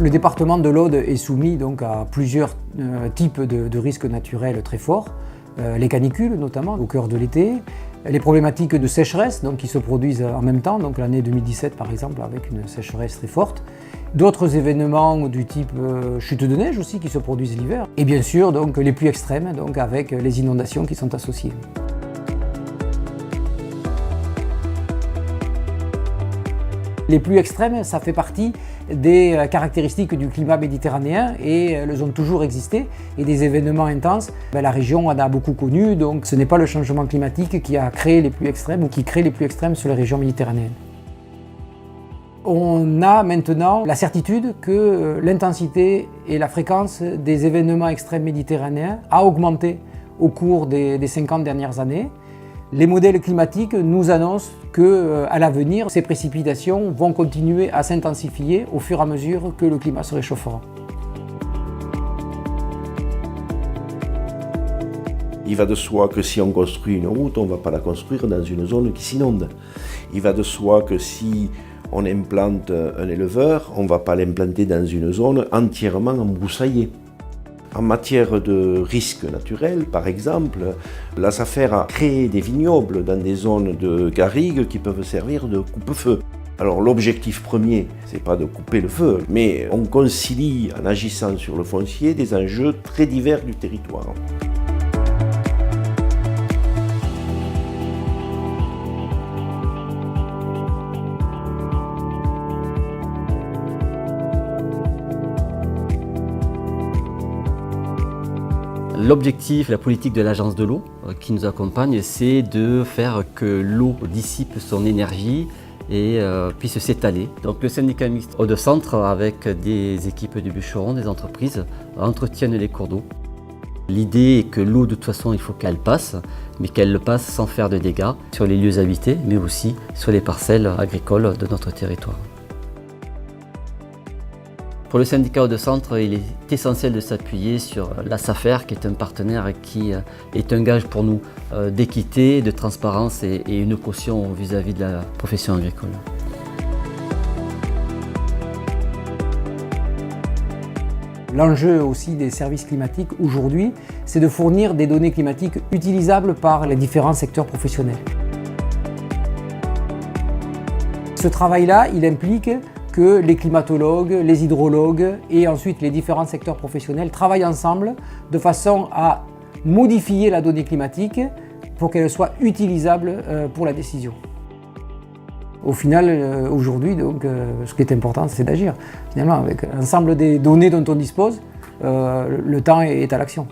Le département de l'Aude est soumis donc à plusieurs types de risques naturels très forts. Les canicules notamment au cœur de l'été, les problématiques de sécheresse donc, qui se produisent en même temps, donc l'année 2017 par exemple avec une sécheresse très forte. D'autres événements du type chute de neige aussi qui se produisent l'hiver. Et bien sûr donc, les pluies extrêmes donc, avec les inondations qui sont associées. Les pluies extrêmes, ça fait partie des caractéristiques du climat méditerranéen et elles ont toujours existé. Et des événements intenses, la région en a beaucoup connu, donc ce n'est pas le changement climatique qui a créé les pluies extrêmes ou qui crée les pluies extrêmes sur les régions méditerranéennes. On a maintenant la certitude que l'intensité et la fréquence des événements extrêmes méditerranéens a augmenté au cours des 50 dernières années. Les modèles climatiques nous annoncent qu'à l'avenir, ces précipitations vont continuer à s'intensifier au fur et à mesure que le climat se réchauffera. Il va de soi que si on construit une route, on ne va pas la construire dans une zone qui s'inonde. Il va de soi que si on implante un éleveur, on ne va pas l'implanter dans une zone entièrement embroussaillée. En matière de risques naturels, par exemple, la SAFER a créé des vignobles dans des zones de garrigues qui peuvent servir de coupe-feu. Alors l'objectif premier, c'est pas de couper le feu, mais on concilie en agissant sur le foncier des enjeux très divers du territoire. L'objectif, la politique de l'Agence de l'eau qui nous accompagne, c'est de faire que l'eau dissipe son énergie et puisse s'étaler. Donc le syndicat mixte Aude-Centre, avec des équipes du bûcheron, des entreprises, entretiennent les cours d'eau. L'idée est que l'eau, de toute façon, il faut qu'elle passe, mais qu'elle le passe sans faire de dégâts sur les lieux habités, mais aussi sur les parcelles agricoles de notre territoire. Pour le syndicat Aude-Centre, il est essentiel de s'appuyer sur la SAFER, qui est un partenaire qui est un gage pour nous d'équité, de transparence et une caution vis-à-vis de la profession agricole. L'enjeu aussi des services climatiques aujourd'hui, c'est de fournir des données climatiques utilisables par les différents secteurs professionnels. Ce travail-là, il implique que les climatologues, les hydrologues et ensuite les différents secteurs professionnels travaillent ensemble de façon à modifier la donnée climatique pour qu'elle soit utilisable pour la décision. Au final, aujourd'hui, ce qui est important, c'est d'agir. Finalement, avec l'ensemble des données dont on dispose, le temps est à l'action.